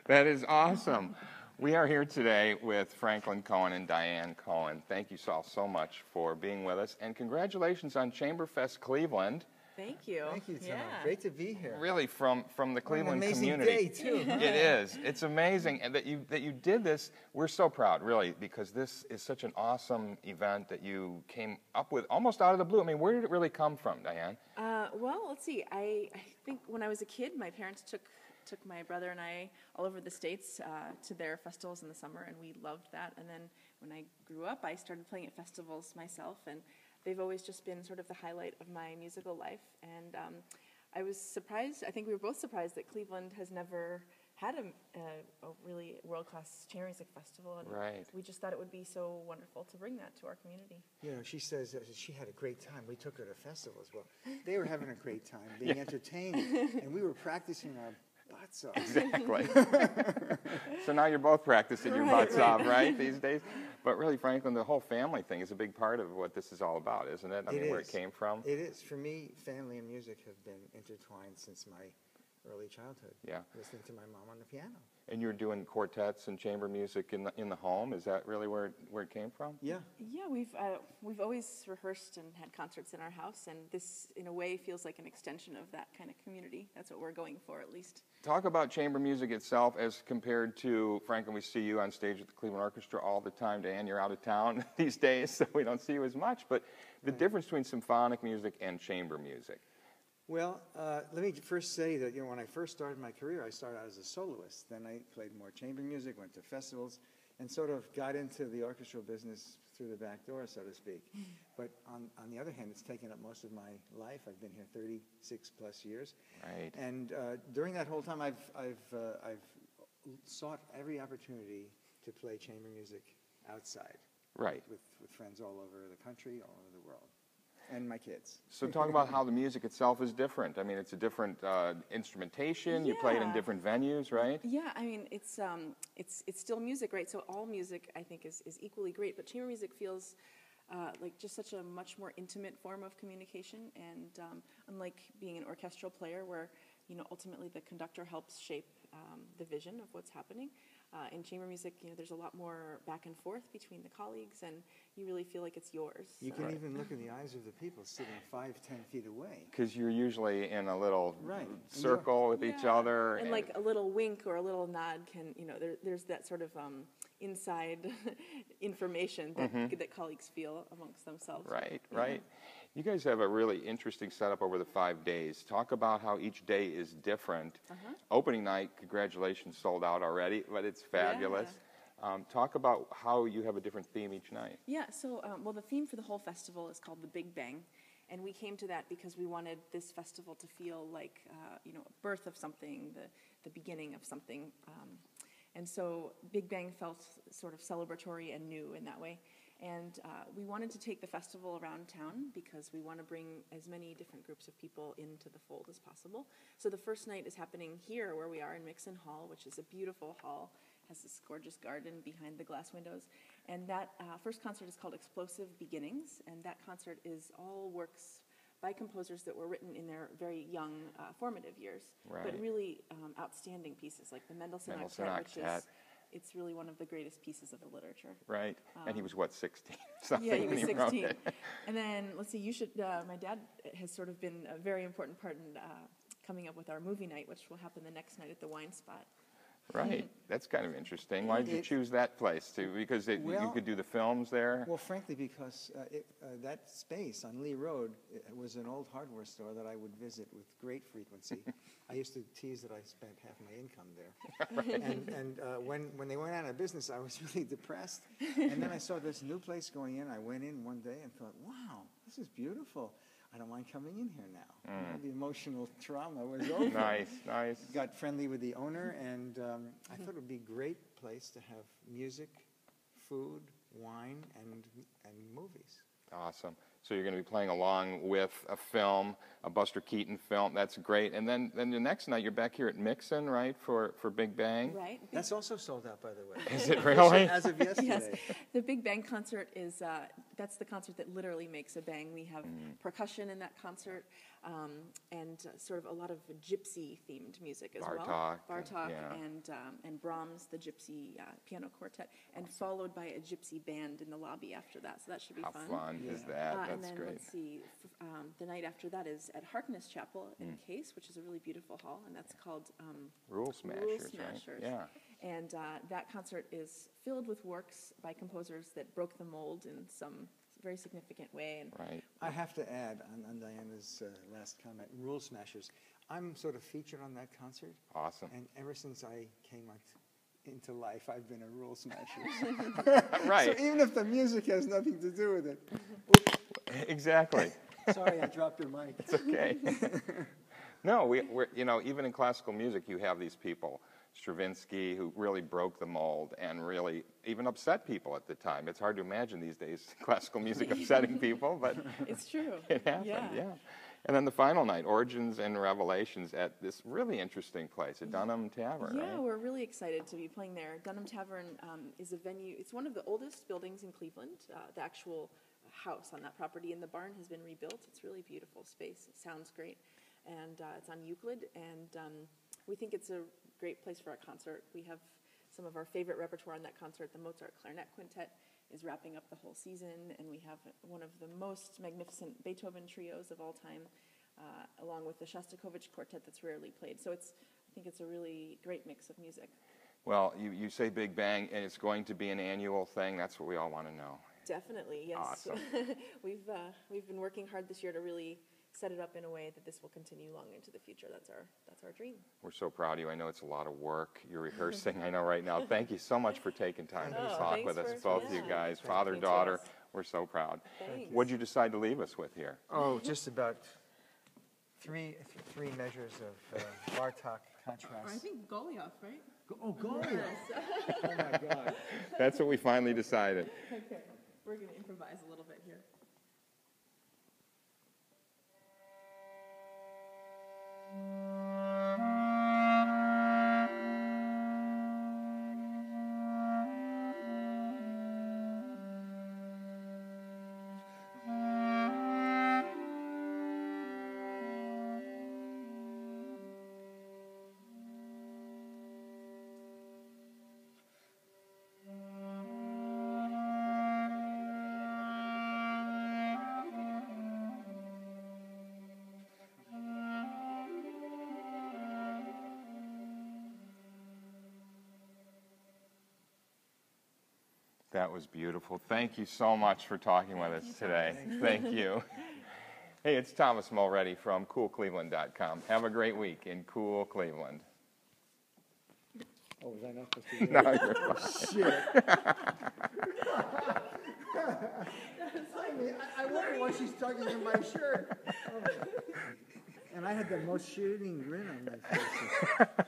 That is awesome. We are here today with Franklin Cohen and Diane Cohen. Thank you all so much for being with us, and congratulations on Chamberfest Cleveland. Thank you. Thank you, Tom. Yeah. Great to be here. Really, from the Cleveland amazing community. Day too. Huh? It is. It's amazing, and that you did this. We're so proud, really, because this is such an awesome event that you came up with almost out of the blue. I mean, where did it really come from, Diane? Well, let's see. I think when I was a kid, my parents took my brother and I all over the States to their festivals in the summer, and we loved that. And then when I grew up, I started playing at festivals myself, and they've always just been sort of the highlight of my musical life. And I was surprised, I think we were both surprised that Cleveland has never had a really world-class chamber music festival. And Right. we just thought it would be so wonderful to bring that to our community. You know, she says that she had a great time. We took her to festivals. Well, they were having a great time, being entertained, and we were practicing our butts off. Exactly. So now you're both practicing your Right, butts right. off, right, these days? But really, Franklin, the whole family thing is a big part of what this is all about, isn't it? I mean, where it came from. It is. For me, family and music have been intertwined since my early childhood. Yeah. Listening to my mom on the piano. And you're doing quartets and chamber music in the home. Is that really where it came from? Yeah. Yeah, we've always rehearsed and had concerts in our house, and this, in a way, feels like an extension of that kind of community. That's what we're going for, at least. Talk about chamber music itself as compared to, Franklin, we see you on stage with the Cleveland Orchestra all the time. Dan, you're out of town these days, so we don't see you as much. But the difference between symphonic music and chamber music. Well, let me first say that, you know, when I first started my career, I started out as a soloist. Then I played more chamber music, went to festivals, and sort of got into the orchestral business through the back door, so to speak. But on the other hand, it's taken up most of my life. I've been here 36 plus years. Right. And during that whole time, I've sought every opportunity to play chamber music outside. Right. With friends all over the country, all over the world. And my kids. So talk about how the music itself is different. I mean, it's a different instrumentation. You play it in Yeah. different venues, right? Yeah, I mean, it's still music, right? So all music, I think, is equally great, but chamber music feels like just such a much more intimate form of communication, and unlike being an orchestral player where, you know, ultimately the conductor helps shape the vision of what's happening, in chamber music, you know, there's a lot more back and forth between the colleagues, and you really feel like it's yours. You can even look in the eyes of the people sitting 5, 10 feet away. Because you're usually in a little Right. circle with each other. And like a little wink or a little nod can, you know, there's that sort of inside information that colleagues feel amongst themselves. Right, Yeah. right. You guys have a really interesting setup over the 5 days. Talk about how each day is different. Opening night, congratulations, sold out already, but it's fabulous. Talk about how you have a different theme each night. Yeah, so, well, the theme for the whole festival is called the Big Bang, and we came to that because we wanted this festival to feel like, you know, a birth of something, the beginning of something. And so Big Bang felt sort of celebratory and new in that way. And we wanted to take the festival around town because we want to bring as many different groups of people into the fold as possible. So the first night is happening here where we are in Mixon Hall, which is a beautiful hall, has this gorgeous garden behind the glass windows. And that first concert is called Explosive Beginnings, and that concert is all works by composers that were written in their very young formative years, Right. but really outstanding pieces like the Mendelssohn Mendelssohn Octet, which Octet. is it's really one of the greatest pieces of the literature. Right. And he was, what, 16? Something Yeah, he when was wrote 16. it. And then, let's see, my dad has sort of been a very important part in coming up with our movie night, which will happen the next night at the Wine Spot. Right. That's kind of interesting. Why did you choose that place, too? Because you Well- could do the films there? Well, frankly, because that space on Lee Road was an old hardware store that I would visit with great frequency. I used to tease that I spent half my income there. And when they went out of business, I was really depressed. And then I saw this new place going in. I went in one day and thought, wow, this is beautiful. I don't mind coming in here now. You know, the emotional trauma was over. Nice, nice. Got friendly with the owner, and I thought it would be a great place to have music, food, wine, and movies. Awesome. So you're going to be playing along with a film, a Buster Keaton film. That's great. And then the next night you're back here at Mixon, right, for Big Bang? Right. That's also sold out, by the way. Is it really? As of yesterday. Yes, the Big Bang concert is, that's the concert that literally makes a bang. We have percussion in that concert, and sort of a lot of gypsy-themed music as well. Bartók, yeah. and Brahms, the gypsy piano quartet, and followed by a gypsy band in the lobby after that, so that should be How fun. fun is that? And That's then great. let's see, the night after that is at Harkness Chapel in Case, which is a really beautiful hall, and that's called Rule Smashers, Rule right? Smashers. Yeah. And that concert is filled with works by composers that broke the mold in some very significant way. And Right. I have to add on Diana's last comment, Rule Smashers. I'm sort of featured on that concert. Awesome. And ever since I came into life, I've been a Rule Smashers. Right. So even if the music has nothing to do with it. Exactly. Sorry, I dropped your mic. It's okay. No, we're, you know, even in classical music, you have these people, Stravinsky, who really broke the mold and really even upset people at the time. It's hard to imagine these days classical music upsetting people, but it's true. it happened, yeah. And then the final night, Origins and Revelations at this really interesting place, at Dunham Tavern, Yeah, right? we're really excited to be playing there. Dunham Tavern is a venue. It's one of the oldest buildings in Cleveland. The actual house on that property, and the barn has been rebuilt. It's really beautiful space. It sounds great, and it's on Euclid. And we think it's a great place for a concert. We have some of our favorite repertoire on that concert. The Mozart Clarinet Quintet is wrapping up the whole season, and we have one of the most magnificent Beethoven trios of all time, along with the Shostakovich Quartet that's rarely played. So I think it's a really great mix of music. Well, you say Big Bang, and it's going to be an annual thing. That's what we all want to know. Definitely, yes. Awesome. We've been working hard this year to really set it up in a way that this will continue long into the future. That's our dream. We're so proud of you. I know it's a lot of work. You're rehearsing, I know right now. Thank you so much for taking time to talk thanks with us, for- both of you yeah. guys, Thank father, you. daughter. We're so proud. Thanks. What'd you decide to leave us with here? Oh, just about three measures of Bartók contrast. think Goluboff, right? Oh, Goluboff. Oh, my God. That's what we finally decided. Okay, we're going to improvise a little bit here. That was beautiful. Thank you so much for talking with us today. Thank you. Hey, it's Thomas Mulready from CoolCleveland.com. Have a great week in Cool Cleveland. Oh, was I not supposed to do No, that? you're fine. Shit. I wonder why she's tugging in my shirt. Oh. And I had the most shooting grin on my face.